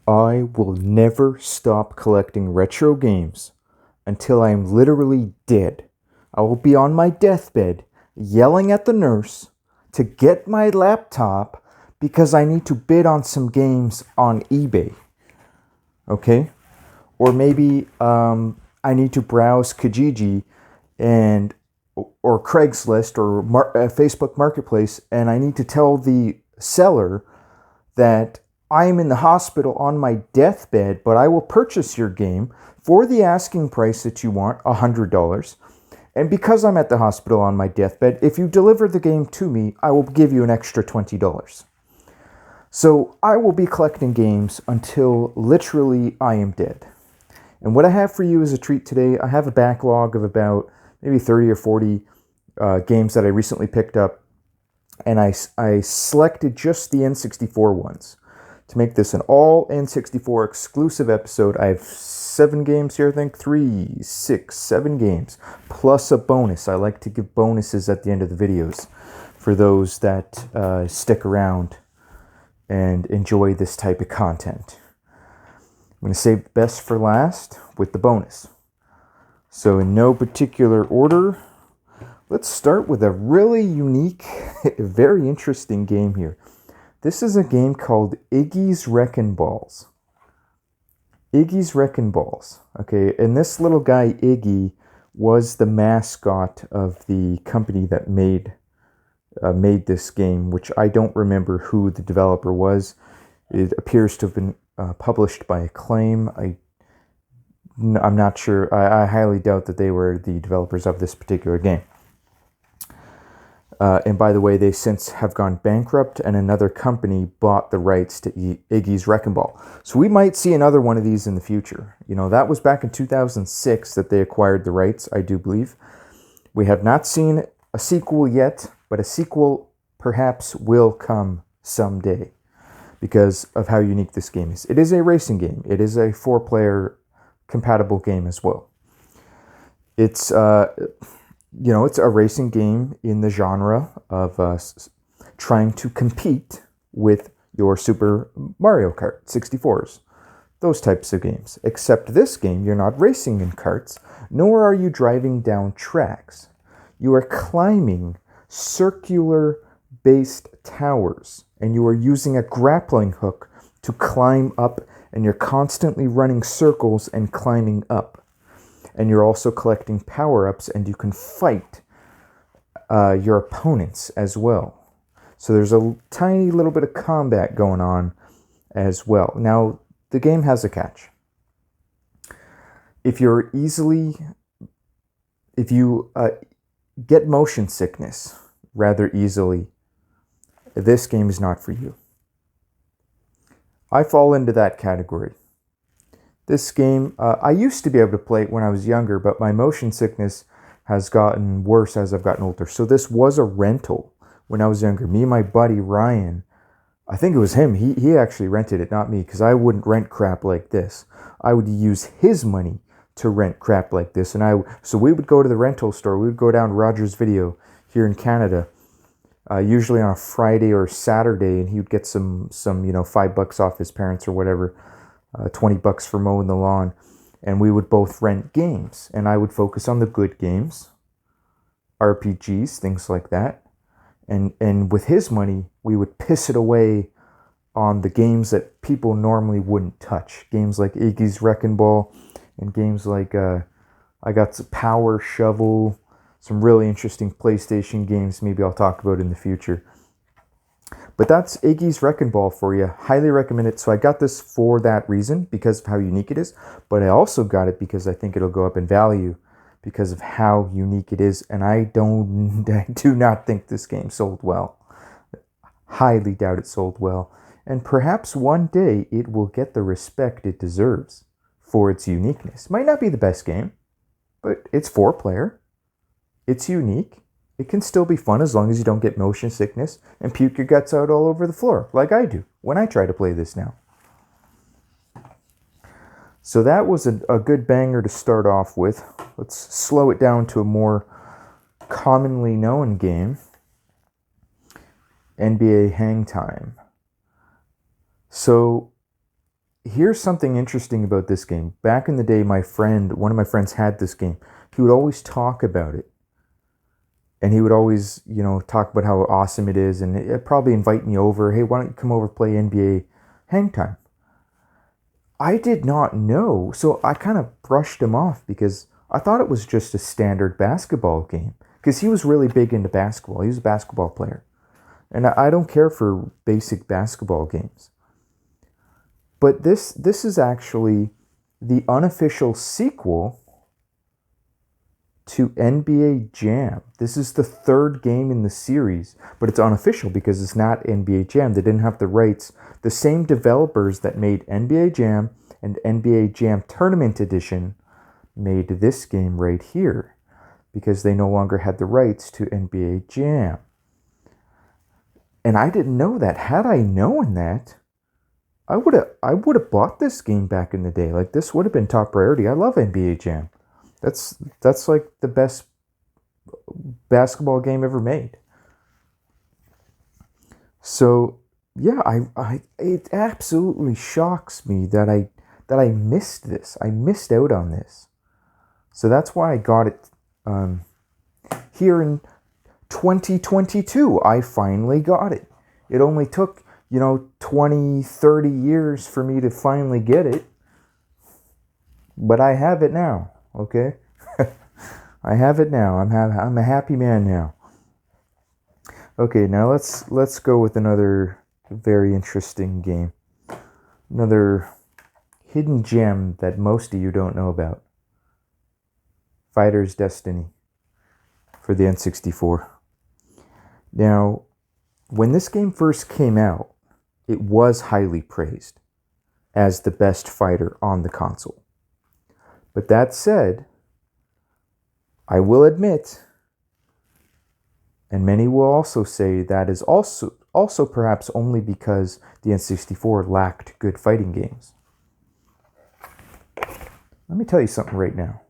I will never stop collecting retro games until I am literally dead. I will be on my deathbed yelling at the nurse to get my laptop because I need to bid on some games on eBay. Okay? Or maybe I need to browse Kijiji and or Craigslist or Facebook Marketplace, and I need to tell the seller that I am in the hospital on my deathbed, but I will purchase your game for the asking price that you want, $100. And because I'm at the hospital on my deathbed, if you deliver the game to me, I will give you an extra $20. So I will be collecting games until literally I am dead. And what I have for you as a treat today, I have a backlog of about maybe 30 or 40 games that I recently picked up. And I selected just the N64 ones to make this an all N64 exclusive episode. I have 7 games here, I think. 3, 6, 7 games. Plus a bonus. I like to give bonuses at the end of the videos for those that stick around and enjoy this type of content. I'm going to save the best for last with the bonus. So in no particular order, let's start with a really unique, very interesting game here. This is a game called Iggy's Wreckin' Balls. Iggy's Wreckin' Balls. Okay, and this little guy, Iggy, was the mascot of the company that made this game, which I don't remember who the developer was. It appears to have been published by Acclaim. I'm not sure. I highly doubt that they were the developers of this particular game. And by the way, they since have gone bankrupt, and another company bought the rights to Iggy's Wreckin' Ball. So we might see another one of these in the future. You know, that was back in 2006 that they acquired the rights, I do believe. We have not seen a sequel yet, but a sequel perhaps will come someday because of how unique this game is. It is a racing game. It is a 4-player compatible game as well. It's it's a racing game in the genre of trying to compete with your Super Mario Kart 64s, those types of games. Except this game, you're not racing in karts, nor are you driving down tracks. You are climbing circular-based towers, and you are using a grappling hook to climb up, and you're constantly running circles and climbing up. And you're also collecting power-ups, and you can fight your opponents as well. So there's a tiny little bit of combat going on as well. Now, the game has a catch. If you get motion sickness rather easily, this game is not for you. I fall into that category. This game, I used to be able to play it when I was younger, but my motion sickness has gotten worse as I've gotten older. So this was a rental when I was younger. Me and my buddy Ryan, I think it was him, he actually rented it, not me, because I wouldn't rent crap like this. I would use his money to rent crap like this. So we would go to the rental store. We would go down to Rogers Video here in Canada, usually on a Friday or Saturday, and he would get some $5 off his parents or whatever. $20 for mowing the lawn, and we would both rent games, and I would focus on the good games, RPGs, things like that, and with his money, we would piss it away on the games that people normally wouldn't touch, games like Iggy's Wreckin' Ball, and games like, I got some Power Shovel, some really interesting PlayStation games maybe I'll talk about in the future. But that's Iggy's Wreckin' Ball for you. Highly recommend it. So I got this for that reason, because of how unique it is. But I also got it because I think it'll go up in value because of how unique it is. And I do not think this game sold well. Highly doubt it sold well. And perhaps one day it will get the respect it deserves for its uniqueness. Might not be the best game, but it's 4-player. It's unique. It can still be fun as long as you don't get motion sickness and puke your guts out all over the floor, like I do when I try to play this now. So that was a good banger to start off with. Let's slow it down to a more commonly known game, NBA Hang Time. So here's something interesting about this game. Back in the day, one of my friends had this game. He would always talk about it. And he would always, talk about how awesome it is. And he'd probably invite me over. Hey, why don't you come over and play NBA Hang Time? I did not know. So I kind of brushed him off because I thought it was just a standard basketball game. Because he was really big into basketball. He was a basketball player. And I don't care for basic basketball games. But this is actually the unofficial sequel to NBA Jam. This is the third game in the series, but it's unofficial because it's not NBA Jam. They didn't have the rights. The same developers that made NBA Jam and NBA Jam Tournament Edition made this game right here because they no longer had the rights to NBA Jam. And I didn't know that. Had I known that, I would have bought this game back in the day. Like, this would have been top priority. I love NBA Jam. That's like the best basketball game ever made. So yeah, it absolutely shocks me that I missed this. I missed out on this. So that's why I got it here in 2022. I finally got it. It only took 20, 30 years for me to finally get it. But I have it now, okay? I have it now. I'm a happy man now. Okay, now let's go with another very interesting game. Another hidden gem that most of you don't know about. Fighter's Destiny for the N64. Now, when this game first came out, it was highly praised as the best fighter on the console. But that said, I will admit, and many will also say that is also perhaps only because the N64 lacked good fighting games. Let me tell you something right now.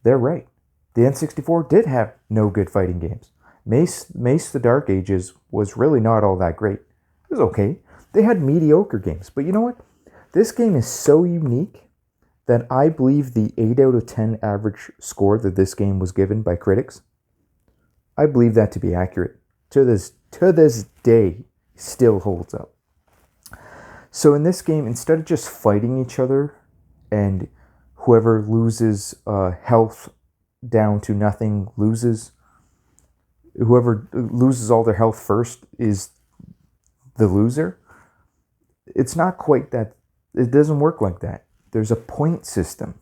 They're right. The N64 did have no good fighting games. Mace the Dark Ages was really not all that great. It was okay. They had mediocre games. But you know what? This game is so unique that I believe the 8 out of 10 average score that this game was given by critics, I believe that to be accurate. To this day, still holds up. So in this game, instead of just fighting each other and whoever loses health down to nothing loses, whoever loses all their health first is the loser, it's not quite that. It doesn't work like that. There's a point system.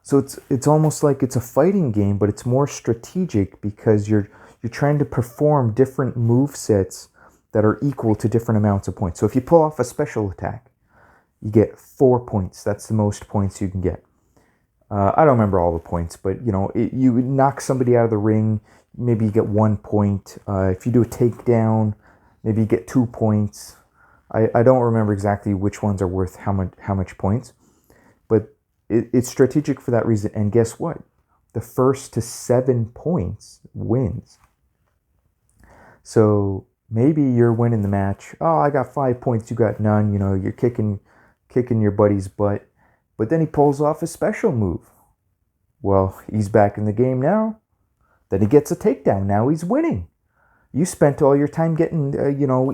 So it's almost like it's a fighting game, but it's more strategic because you're trying to perform different move sets that are equal to different amounts of points. So if you pull off a special attack, you get 4 points. That's the most points you can get. I don't remember all the points, but you knock somebody out of the ring, maybe you get 1 point. If you do a takedown, maybe you get 2 points. I don't remember exactly which ones are worth how much points, but it's strategic for that reason. And guess what? The first to 7 points wins. So maybe you're winning the match. Oh, I got 5 points, you got none. You're kicking your buddy's butt, but then he pulls off a special move. Well, he's back in the game now. Then he gets a takedown. Now he's winning. You spent all your time getting,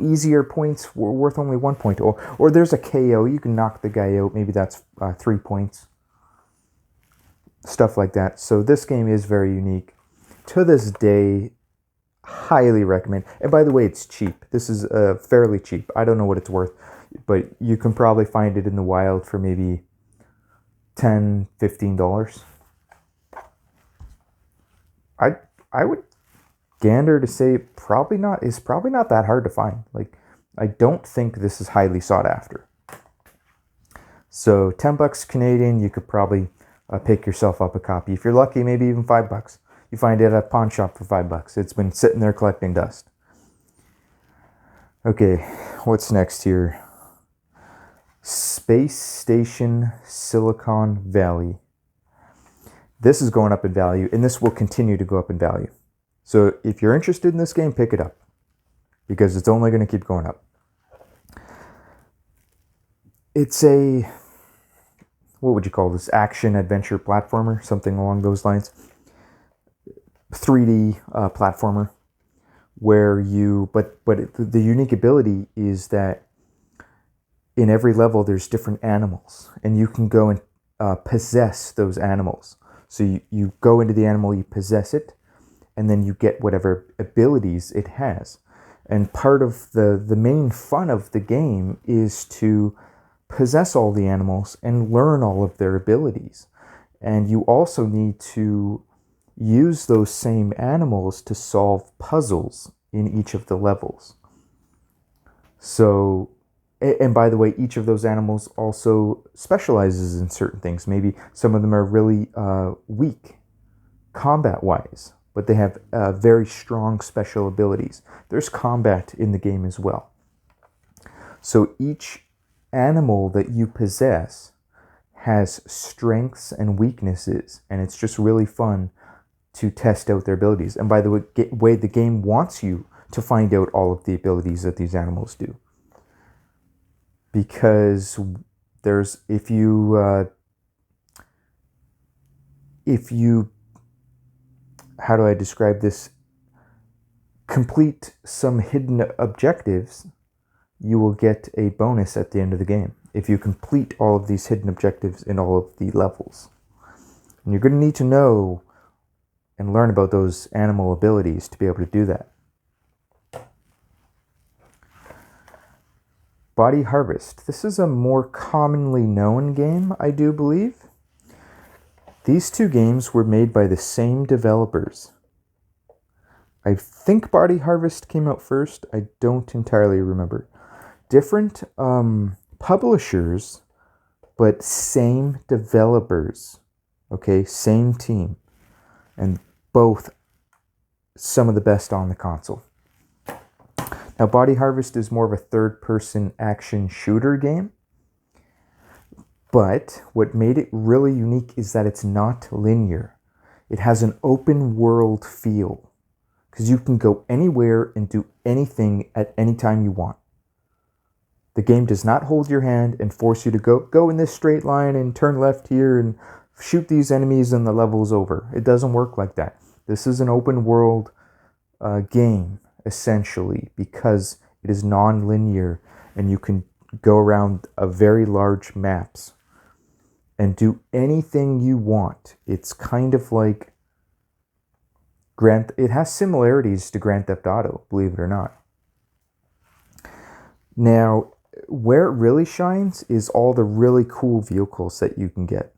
easier points worth only 1 point. Or there's a KO. You can knock the guy out. Maybe that's 3 points. Stuff like that. So this game is very unique. To this day, highly recommend. And by the way, it's cheap. This is fairly cheap. I don't know what it's worth, but you can probably find it in the wild for maybe $10, $15. I would gander to say it's probably not that hard to find. Like, I don't think this is highly sought after. So $10 Canadian, you could probably pick yourself up a copy. If you're lucky, maybe even $5. You find it at a pawn shop for $5. It's been sitting there collecting dust. Okay, what's next here? Space Station Silicon Valley. This is going up in value, and this will continue to go up in value. So if you're interested in this game, pick it up, because it's only going to keep going up. it's a, what would you call this, action adventure platformer, something along those lines. 3D platformer where you, the unique ability is that in every level there's different animals, and you can go and possess those animals. So you go into the animal, you possess it, and then you get whatever abilities it has. And part of the main fun of the game is to possess all the animals and learn all of their abilities. And you also need to use those same animals to solve puzzles in each of the levels. So, and by the way, each of those animals also specializes in certain things. Maybe some of them are really weak combat-wise, but they have very strong special abilities. There's combat in the game as well. So each animal that you possess has strengths and weaknesses, and it's just really fun to test out their abilities. And by the way, the game wants you to find out all of the abilities that these animals do. Because there's, if you, how do I describe this? Complete some hidden objectives, you will get a bonus at the end of the game if you complete all of these hidden objectives in all of the levels. And you're going to need to know and learn about those animal abilities to be able to do that. Body Harvest. This is a more commonly known game, I do believe. These two games were made by the same developers. I think Body Harvest came out first. I don't entirely remember. Different publishers, but same developers. Okay, same team. And both some of the best on the console. Now, Body Harvest is more of a third-person action shooter game. But what made it really unique is that it's not linear. It has an open world feel, because you can go anywhere and do anything at any time you want. The game does not hold your hand and force you to go in this straight line and turn left here and shoot these enemies and the level's over. It doesn't work like that. This is an open world game, essentially, because it is non-linear and you can go around a very large maps and do anything you want. It's kind of like it has similarities to Grand Theft Auto, believe it or not. Now, where it really shines is all the really cool vehicles that you can get.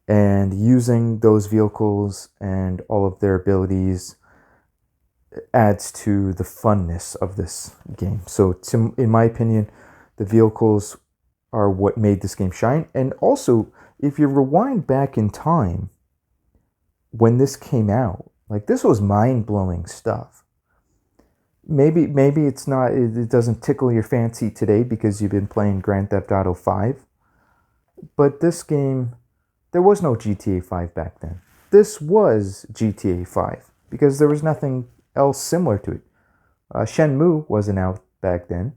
And using those vehicles and all of their abilities adds to the funness of this game. So, in my opinion, the vehicles are what made this game shine. And also, if you rewind back in time, when this came out, like, this was mind-blowing stuff. Maybe it's not, it doesn't tickle your fancy today because you've been playing Grand Theft Auto 5. But this game, there was no GTA 5 back then. This was GTA 5 because there was nothing else similar to it. Shenmue wasn't out back then.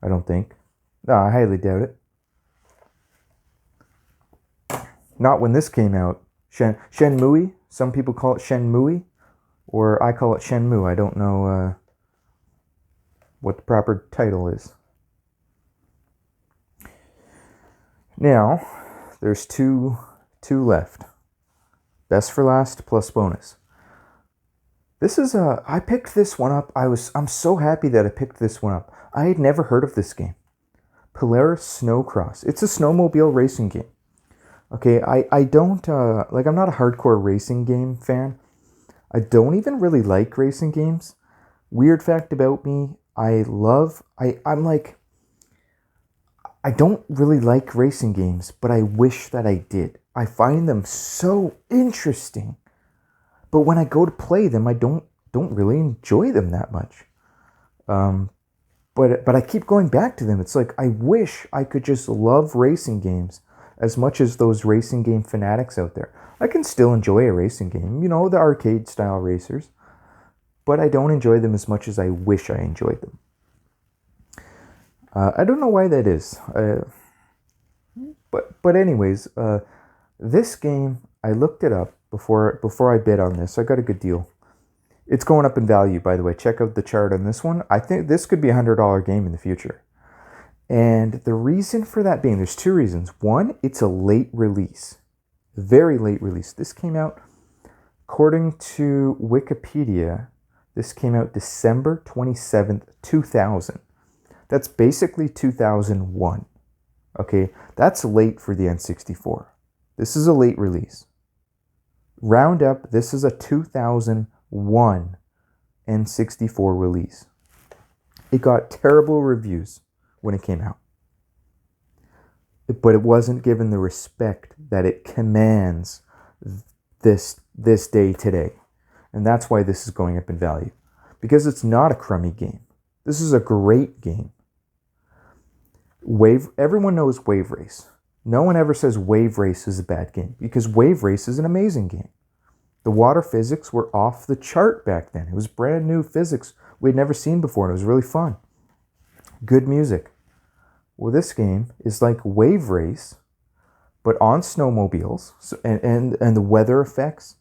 I don't think. No, I highly doubt it. Not when this came out. Shenmue, some people call it Shenmue, or I call it Shenmue. I don't know what the proper title is. Now, there's two left. Best for last plus bonus. This is I picked this one up. I'm so happy that I picked this one up. I had never heard of this game. Polaris Snowcross. It's a snowmobile racing game. Okay, I don't, I'm not a hardcore racing game fan. I don't even really like racing games. Weird fact about me, I don't really like racing games, but I wish that I did. I find them so interesting. But when I go to play them, I don't really enjoy them that much. But I keep going back to them. It's like, I wish I could just love racing games as much as those racing game fanatics out there. I can still enjoy a racing game, the arcade style racers, but I don't enjoy them as much as I wish I enjoyed them. I don't know why that is. But anyways, this game, I looked it up before I bid on this. I got a good deal. It's going up in value, by the way. Check out the chart on this one. I think this could be a $100 game in the future. And the reason for that being, there's two reasons. One, it's a late release. Very late release. This came out, according to Wikipedia, this came out December 27th, 2000. That's basically 2001. Okay, that's late for the N64. This is a late release. Round up, this is a 2001 N64 release. It got terrible reviews when it came out, but it wasn't given the respect that it commands this day today. And that's why this is going up in value, because it's not a crummy game. This is a great game. Everyone knows Wave Race. No one ever says Wave Race is a bad game, because Wave Race is an amazing game. The water physics were off the chart back then. It was brand new physics we'd never seen before, and it was really fun. Good music. Well, this game is like Wave Race, but on snowmobiles, and the weather effects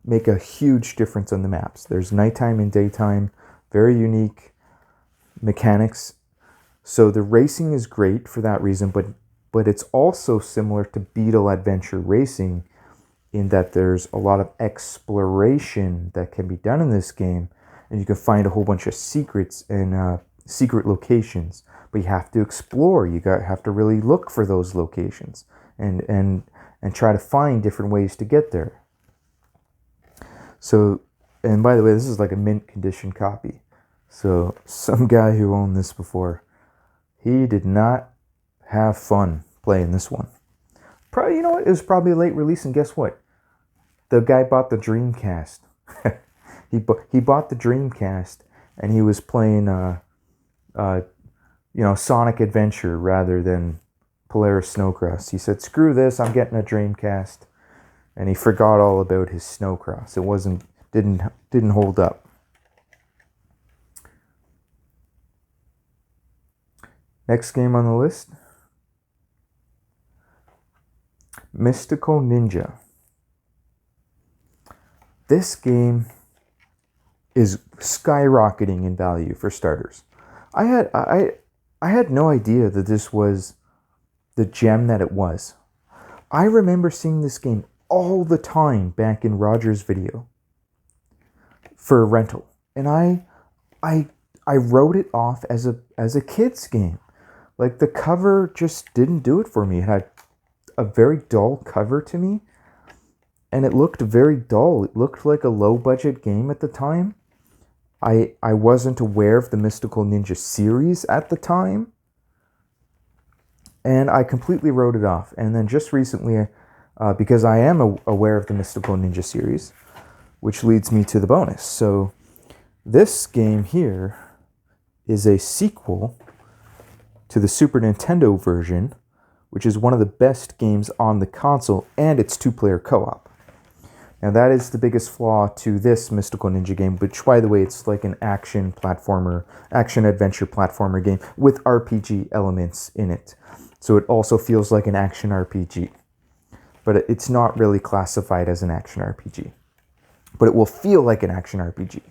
make a huge difference on the maps. There's nighttime and daytime, very unique mechanics. So the racing is great for that reason, but it's also similar to Beetle Adventure Racing in that there's a lot of exploration that can be done in this game, and you can find a whole bunch of secrets and secret locations, but you have to explore. You have to really look for those locations and try to find different ways to get there. So, and by the way, this is like a mint condition copy. So some guy who owned this before, he did not have fun playing this one. Probably, you know what? It was probably a late release, and guess what? The guy bought the Dreamcast. He bought the Dreamcast, and he was playing, Sonic Adventure rather than Polaris Snowcross. He said, "Screw this! I'm getting a Dreamcast," and he forgot all about his Snowcross. It didn't hold up. Next game on the list, Mystical Ninja. This game is skyrocketing in value for starters. I had no idea that this was the gem that it was. I remember seeing this game all the time back in Roger's video for a rental, and I wrote it off as a kid's game. Like, the cover just didn't do it for me. It had a very dull cover to me, and it looked very dull. It looked like a low-budget game at the time. I wasn't aware of the Mystical Ninja series at the time, and I completely wrote it off. And then just recently, because I am aware of the Mystical Ninja series, which leads me to the bonus. So this game here is a sequel to the Super Nintendo version, which is one of the best games on the console, and it's two-player co-op. Now, that is the biggest flaw to this Mystical Ninja game, which, by the way, it's like an action-adventure platformer game with RPG elements in it. So it also feels like an action RPG. But it's not really classified as an action RPG. But it will feel like an action RPG.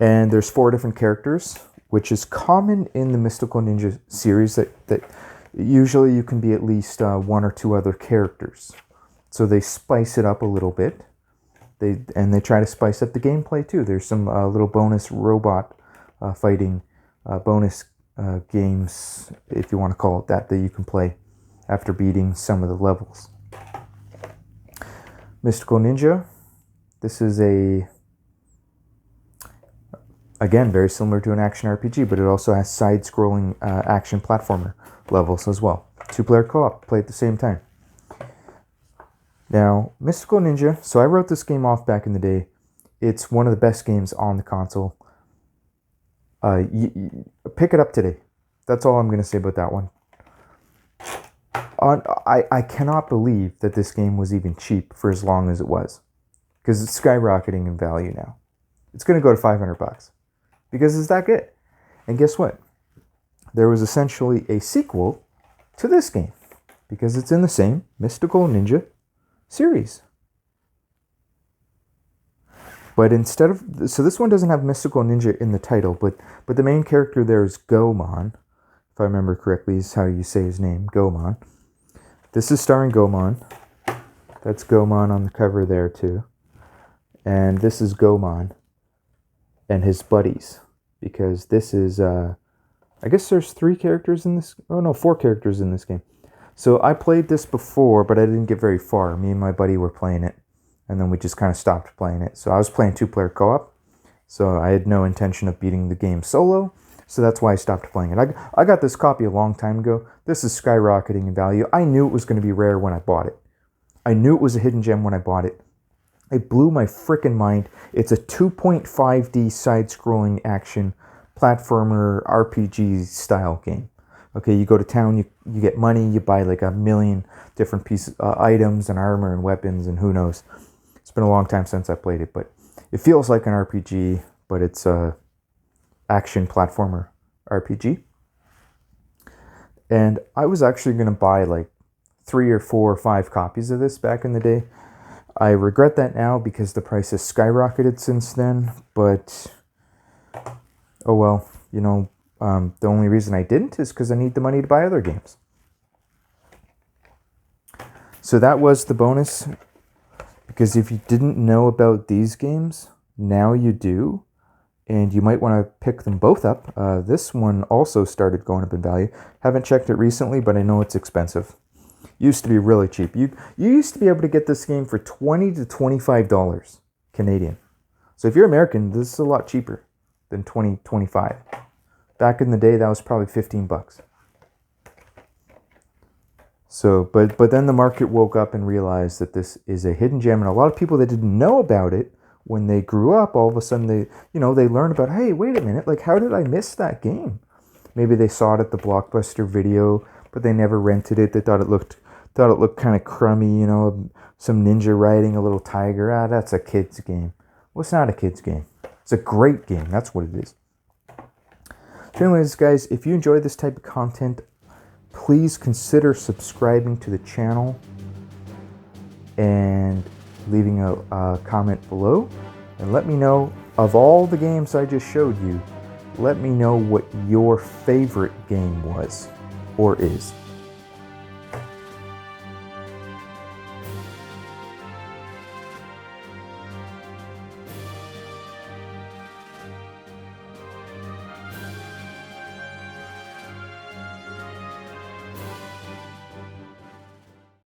And there's 4 different characters, which is common in the Mystical Ninja series, that usually you can be at least 1 or 2 other characters. So they spice it up a little bit. They try to spice up the gameplay too. There's some little bonus robot fighting bonus games, if you want to call it that you can play after beating some of the levels. Mystical Ninja. This is again, very similar to an action RPG, but it also has side-scrolling action platformer levels as well. 2-player co-op, play at the same time. Now, Mystical Ninja, so I wrote this game off back in the day. It's one of the best games on the console. Pick it up today. That's all I'm going to say about that one. I cannot believe that this game was even cheap for as long as it was, because it's skyrocketing in value now. It's going to go to $500 because it's that good. And guess what? there was essentially a sequel to this game because it's in the same Mystical Ninja series. But instead of, so this one doesn't have Mystical Ninja in the title, but the main character there is Gomon. If I remember correctly, is how you say his name, Gomon. This is starring Gomon. That's Gomon on the cover there too. And this is Gomon and His Buddies, because this is, I guess there's 3 characters in this, oh no, 4 characters in this game. So I played this before, but I didn't get very far. Me and my buddy were playing it, and then we just kind of stopped playing it. So I was playing 2-player co-op, so I had no intention of beating the game solo, so that's why I stopped playing it. I got this copy a long time ago. This is skyrocketing in value. I knew it was going to be rare when I bought it. I knew it was a hidden gem when I bought it. It blew my freaking mind. It's a 2.5D side-scrolling action platformer RPG style game. Okay, you go to town, you get money, you buy like a million different pieces, items and armor and weapons and who knows. It's been a long time since I played it, but it feels like an RPG, but it's a action platformer RPG. And I was actually going to buy like 3 or 4 or 5 copies of this back in the day. I regret that now because the price has skyrocketed since then, but oh well, you know, the only reason I didn't is because I need the money to buy other games. So that was the bonus, because if you didn't know about these games, now you do, and you might want to pick them both up. This one also started going up in value. Haven't checked it recently, but I know it's expensive. Used to be really cheap. You used to be able to get this game for $20 to $25 Canadian. So if you're American, this is a lot cheaper than $20, $25. Back in the day, that was probably $15. So, but then the market woke up and realized that this is a hidden gem, and a lot of people that didn't know about it when they grew up, all of a sudden they learned about, hey, wait a minute, like how did I miss that game? Maybe they saw it at the Blockbuster video, but they never rented it. They thought it looked kind of crummy, you know, some ninja riding a little tiger. That's a kid's game. Well, it's not a kid's game. It's a great game. That's what it is. So anyways, guys, if you enjoy this type of content, please consider subscribing to the channel and leaving a comment below. And let me know, of all the games I just showed you, let me know what your favorite game was or is.